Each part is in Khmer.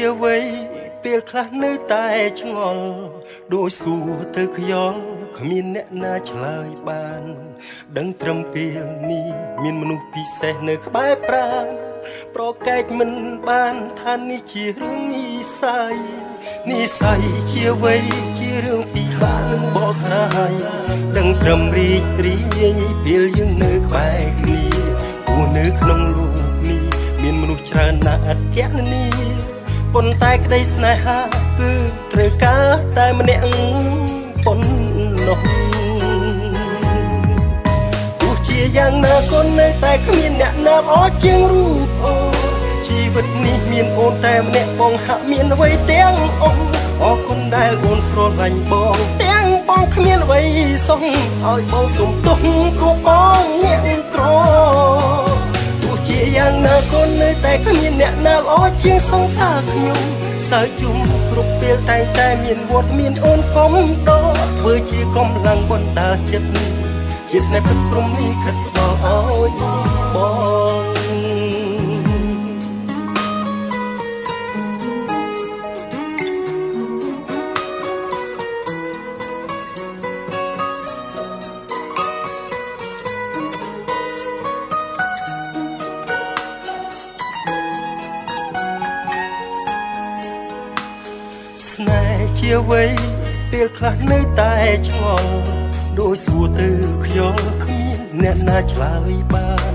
ជាវ័យពេលខ្លះនៅតែឆ្ងល់ដូចសួរទៅខ្យល់គ្មានអ្នកណាឆ្លើយបានដឹងត្រឹមពេលនេះមានមនុស្សពិសេសនៅក្បែរប្រាណប្រកែកមិនបានថានេះជារឿងនិស្ស័យជាវ័យជារឿងពិបាកនឹងបកស្រាយដឹងត្រឹមរីករាយពេលយើងនៅក្បែរគ្នាព្រោះនៅក្នុងលោកនេះមានមនុស្សច្រើនណាស់អត់គណនាប៉ុន្តែក្តីស្នេហាគឺត្រូវការតែម្នាក់ប៉ុណ្ណោះទោះជាយ៉ាងណាក៏នៅតែគ្មានអ្នកណាល្អជាងរូបអូនជីវិតនេះមានអូនតែម្នាក់បងហាក់មានអ្វីទាំងអស់អរគុណដែលអូនស្រឡាញ់បងទាំងបងគ្មានអ្វីសោះឲ្យបងសុំទោសព្រោះបងអ្នកក្រជាយ៉ាងណាក៏នៅតែគ្មានអ្នកណាល្អជាងសង្សារខ្ញុំសើជុំគ្រប់ពេលតែងតែមានវត្តមានអូនកុំដកធ្វើជាកម្លាំងបណ្ដាលចិត្តជាស្នេហ៍ពិតព្រមនេះខិតដល់ឲ្យបងស្នេហ៍ជាវ័យពេលខ្លះនៅតែឆ្ងល់ដូចសួរទៅខ្យល់គ្មានអ្នកណាឆ្លើយបាន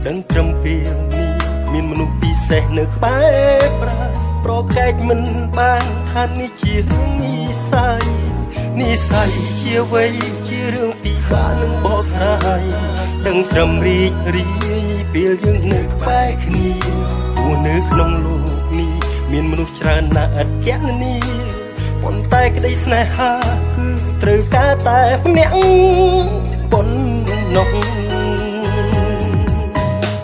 ដឹងត្រឹមពេលនេះមានមនុស្សពិសេសនៅក្បែរប្រាណប្រកែកមិនបានថានេះជារឿងនិស្ស័យជាវ័យជារឿងពិបាកនឹងបកស្រាយដឹងត្រឹមរីករាយពេលយើងនៅក្បែរគ្នាព្រោះនៅក្នុងលោកនេះមានមនុស្សច្រើនណាស់អត់គណនាប៉ុន្តែក្តីស្នេហាគឺត្រូវការតែម្នាក់ប៉ុណ្ណោះ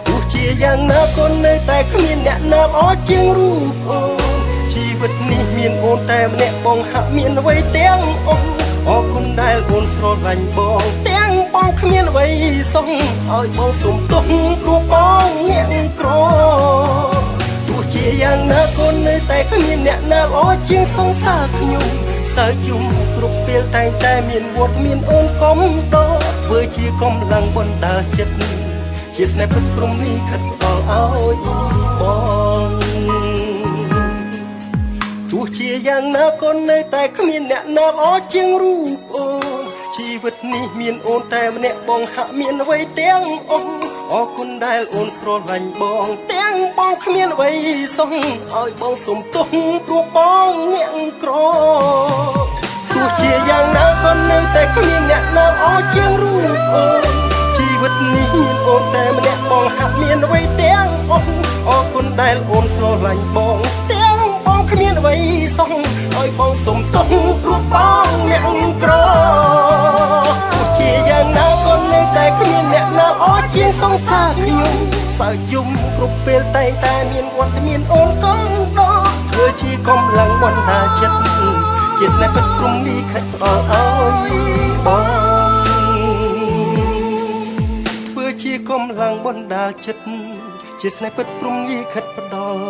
ទោះជាយ៉ាងណាក៏នៅតែគ្មានអ្នកណាល្អជាងរូបអូនជីវិតនេះមានអូនតែម្នាក់បងហាក់មានអ្វីទាំងអស់អរគុណដែលអូនស្រឡាញ់បងទាំងបងគ្មានអ្វីសោះឲ្យបងសុំទោសព្រោះបងអ្នកក្រជាយ៉ាងណាក៏នៅតែគ្មានអ្នកណាល្អជាងសង្សារខ្ញុំសើជុំគ្រប់ពេលតែងតែមានវត្តមានអូនកុំដកធ្វើជាកម្លាំងបណ្ដាលចិត្តជាស្នេហ៍ពិតព្រមនេះខិតដល់ឲ្យបងទោះជាយ៉ាងណាក៏នៅតែគ្មានអ្នកណាល្អជាងរូបអូនជីវិតនេះមានអូនតែម្នាក់បងហាក់មានអ្វីទាំងអស់អរគុណដែលអូនស្រឡាញ់បងទាំងបងគ្មានអ្វីសោះឲ្យបងសុំទោសព្រោះបងអ្នកក្រទោះជាយ៉ាងណាក៏នៅតែគ្មានអ្នកណាល្អជាងរូបអូនជីវិតនេះមានអូនតែម្នាក់បងហាក់មានអ្វីទាំងអស់អរគុណដែលអូនស្រឡាញ់បងទាំងបងគ្មានអ្វីសោះឲ្យបងសុំទោសព្រោះបងអ្នកក្រទោះជាយ៉ាងណាក៏នៅតែគ្មានអ្នកណាល្អជាងសង្សារខ្ញុំសើយំគ្រប់ពេលតែងតែមានវត្តមានអូនកងដកធ្វើជាកម្លាំងបណ្ដាលចិត្តជាស្នេហ៍ពិតព្រមនេះខិតផ្ដល់ឲ្យបងធ្វើជាកម្លាំងបណ្ដាលចិត្តជាស្នេហ៍ពិតព្រមនេះខិតផ្ដល់